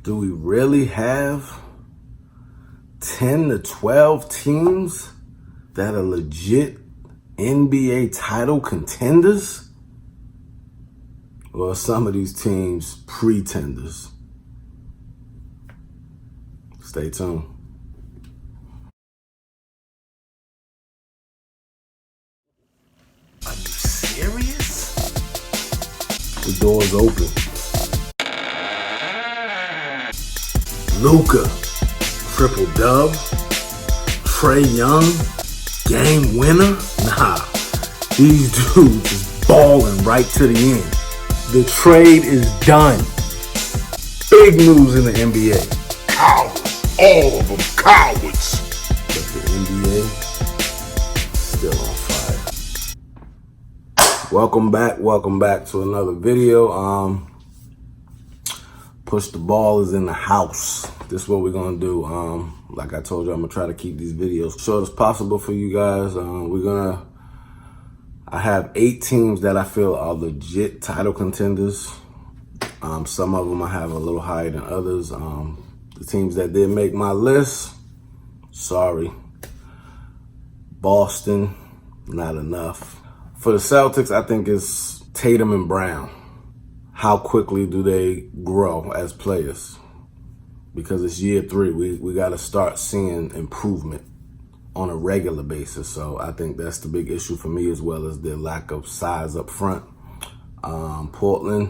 Do we really have 10 to 12 teams that are legit NBA title contenders? Or are some of these teams pretenders? Stay tuned. Are you serious? The door's open. Luka, triple dub. Trae Young, game winner. Nah, these dudes is balling right to the end. The trade is done. Big news in the NBA. Cowards, all of them cowards. But the NBA still on fire. Welcome back to another video. Push the ball is in the house. This is what we're gonna do. Like I told you, I'm gonna try to keep these videos short as possible for you guys. I have 8 teams that I feel are legit title contenders. Some of them I have a little higher than others. The teams that didn't make my list, sorry. Boston, not enough. For the Celtics, I think it's Tatum and Brown. How quickly do they grow as players? Because it's year 3, we got to start seeing improvement on a regular basis. So I think that's the big issue for me, as well as their lack of size up front. Portland,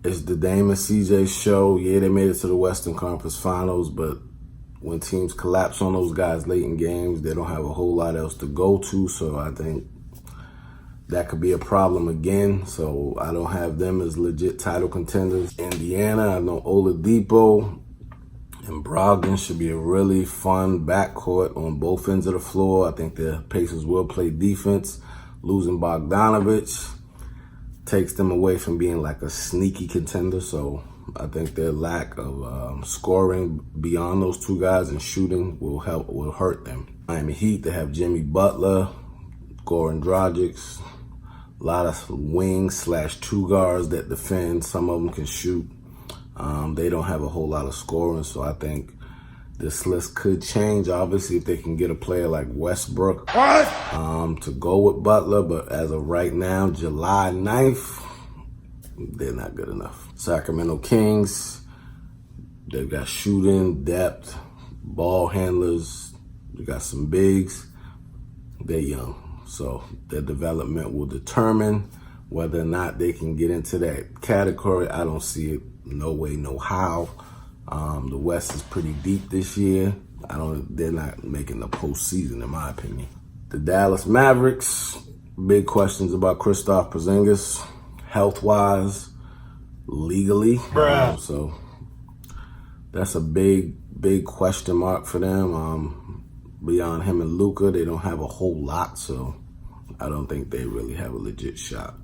it's the Dame and CJ show. Yeah, they made it to the Western Conference Finals, but when teams collapse on those guys late in games, they don't have a whole lot else to go to. So I think that could be a problem again. So I don't have them as legit title contenders. Indiana, I know Oladipo and Brogdon should be a really fun backcourt on both ends of the floor. I think the Pacers will play defense. Losing Bogdanovich takes them away from being like a sneaky contender. So I think their lack of scoring beyond those 2 guys and shooting will hurt them. Miami Heat, they have Jimmy Butler, Goran Dragic, a lot of wing/2 guards that defend. Some of them can shoot. They don't have a whole lot of scoring, so I think this list could change, obviously, if they can get a player like Westbrook to go with Butler. But as of right now, July 9th, they're not good enough. Sacramento Kings, they've got shooting, depth, ball handlers. They got some bigs. They're young. So their development will determine whether or not they can get into that category. I don't see it. No way, no how. The West is pretty deep this year. They're not making the postseason, in my opinion. The Dallas Mavericks, big questions about Kristaps Porzingis, health-wise, legally. So that's a big question mark for them. Beyond him and Luka, they don't have a whole lot, so I don't think they really have a legit shot.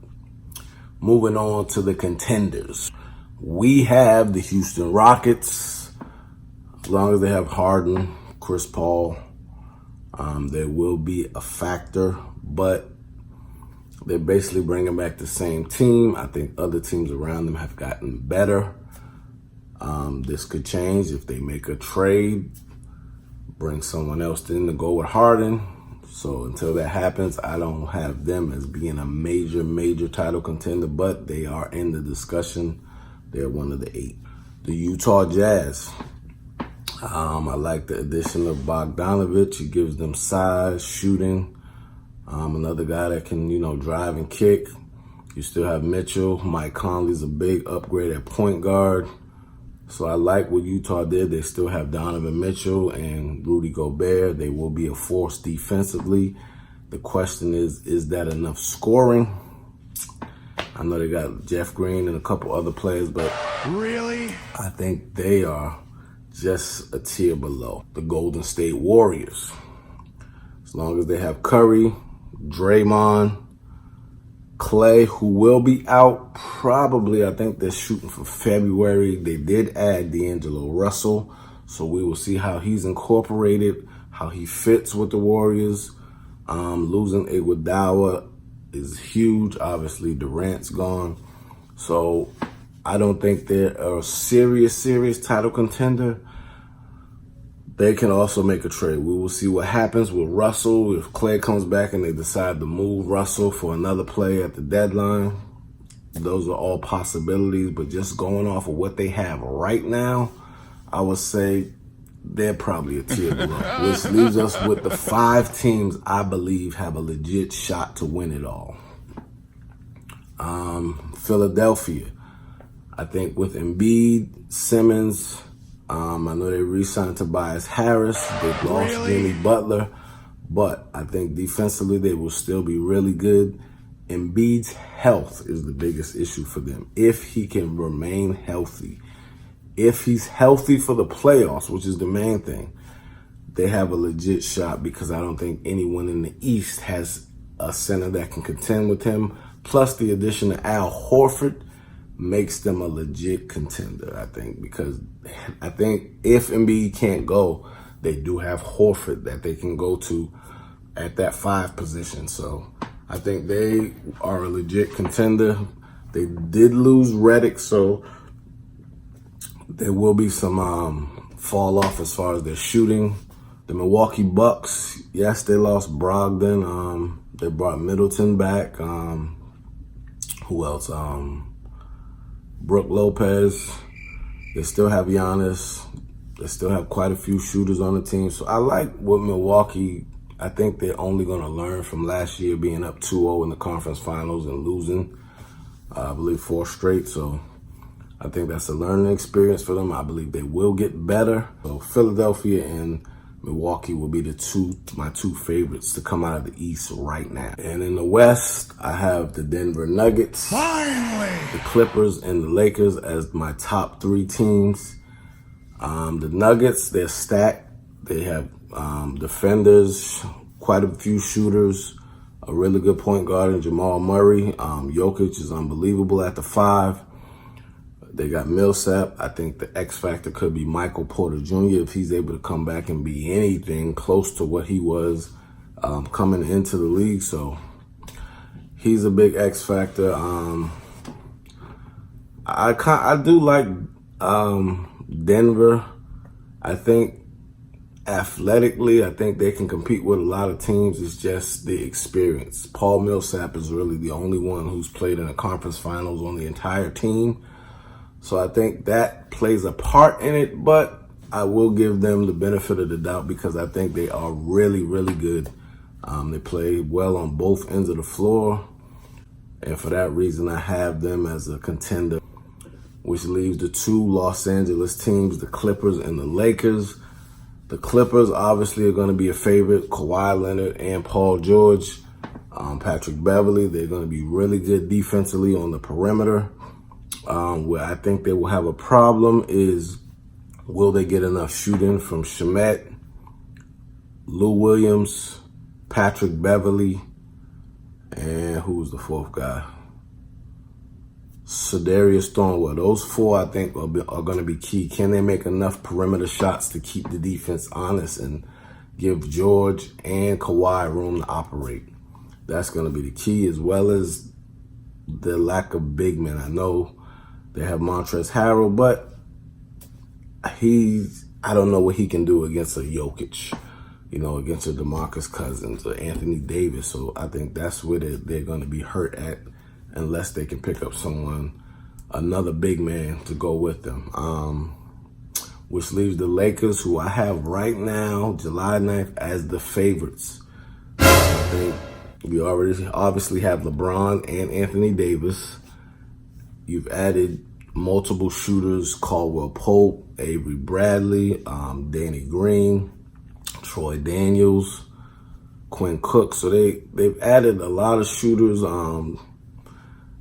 Moving on to the contenders. We have the Houston Rockets. As long as they have Harden, Chris Paul, there will be a factor, but they're basically bringing back the same team. I think other teams around them have gotten better. This could change if they make a trade, bring someone else in to go with Harden. So until that happens, I don't have them as being a major title contender, but they are in the discussion. They're one of the 8. The Utah Jazz. I like the addition of Bogdanovich. It gives them size, shooting. Another guy that can, drive and kick. You still have Mitchell. Mike Conley's a big upgrade at point guard. So I like what Utah did. They still have Donovan Mitchell and Rudy Gobert. They will be a force defensively. The question is that enough scoring? I know they got Jeff Green and a couple other players, but Really? I think they are just a tier below the Golden State Warriors. As long as they have Curry, Draymond, Clay, who will be out probably, I think they're shooting for February. They did add D'Angelo Russell, so we will see how he's incorporated, how he fits with the Warriors. Losing Iguodala is huge. Obviously, Durant's gone. So I don't think they're a serious title contender. They can also make a trade. We will see what happens with Russell. If Clay comes back and they decide to move Russell for another play at the deadline, those are all possibilities. But just going off of what they have right now, I would say they're probably a tier below, which leaves us with the 5 teams I believe have a legit shot to win it all. Philadelphia, I think with Embiid, Simmons, I know they re-signed Tobias Harris. They've lost Jimmy Butler, but I think defensively they will still be really good. Embiid's health is the biggest issue for them. If he can remain healthy, if he's healthy for the playoffs, which is the main thing, they have a legit shot because I don't think anyone in the East has a center that can contend with him. Plus the addition of Al Horford makes them a legit contender, I think, because I think if Embiid can't go, they do have Horford that they can go to at that 5 position. So I think they are a legit contender. They did lose Redick, so there will be some fall off as far as their shooting. The Milwaukee Bucks, yes, they lost Brogdon. They brought Middleton back. Who else? Brook Lopez. They still have Giannis. They still have quite a few shooters on the team. So I like what Milwaukee, I think they're only going to learn from last year being up 2-0 in the conference finals and losing, I believe, 4 straight. So I think that's a learning experience for them. I believe they will get better. So Philadelphia and Milwaukee will be my two favorites to come out of the East right now. And in the West, I have the Denver Nuggets, Finally! the Clippers, and the Lakers as my top 3 teams. The Nuggets, they're stacked. They have defenders, quite a few shooters, a really good point guard in Jamal Murray. Jokic is unbelievable at the 5. They got Millsap. I think the X factor could be Michael Porter Jr. if he's able to come back and be anything close to what he was coming into the league. So he's a big X factor. I do like Denver. I think athletically, I think they can compete with a lot of teams. It's just the experience. Paul Millsap is really the only one who's played in the conference finals on the entire team. So I think that plays a part in it, but I will give them the benefit of the doubt because I think they are really, really good. They play well on both ends of the floor. And for that reason, I have them as a contender, which leaves the 2 Los Angeles teams, the Clippers and the Lakers. The Clippers obviously are going to be a favorite. Kawhi Leonard and Paul George, Patrick Beverly, they're going to be really good defensively on the perimeter. Where I think they will have a problem is, will they get enough shooting from Shamet, Lou Williams, Patrick Beverly, and who was the 4th guy? Sedarius Thornwell. Those 4, I think, are going to be key. Can they make enough perimeter shots to keep the defense honest and give George and Kawhi room to operate? That's going to be the key, as well as the lack of big men. I know they have Montrezl Harrell, but I don't know what he can do against a Jokic, against a DeMarcus Cousins or Anthony Davis. So I think that's where they're going to be hurt at unless they can pick up another big man to go with them. Which leaves the Lakers, who I have right now, July 9th, as the favorites. I think we already obviously have LeBron and Anthony Davis. You've added multiple shooters, Caldwell Pope, Avery Bradley, Danny Green, Troy Daniels, Quinn Cook. So they've added a lot of shooters.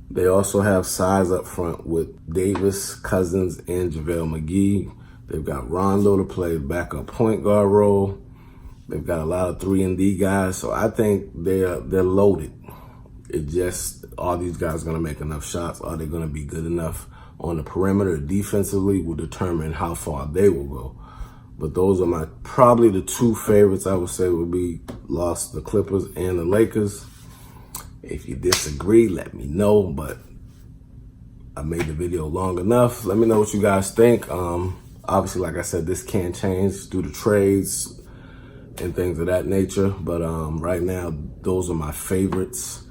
They also have size up front with Davis, Cousins, and JaVale McGee. They've got Rondo to play backup point guard role. They've got a lot of 3-and-D guys. So I think they're loaded. It just, are these guys going to make enough shots? Are they going to be good enough on the perimeter? Defensively will determine how far they will go. But those are probably the 2 favorites I would say would be the Clippers and the Lakers. If you disagree, let me know. But I made the video long enough. Let me know what you guys think. Obviously, like I said, this can change due to trades and things of that nature. But right now, those are my favorites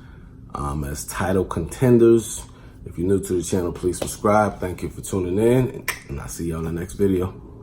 as title contenders. If you're new to the channel, please subscribe. Thank you for tuning in, and I'll see you on the next video.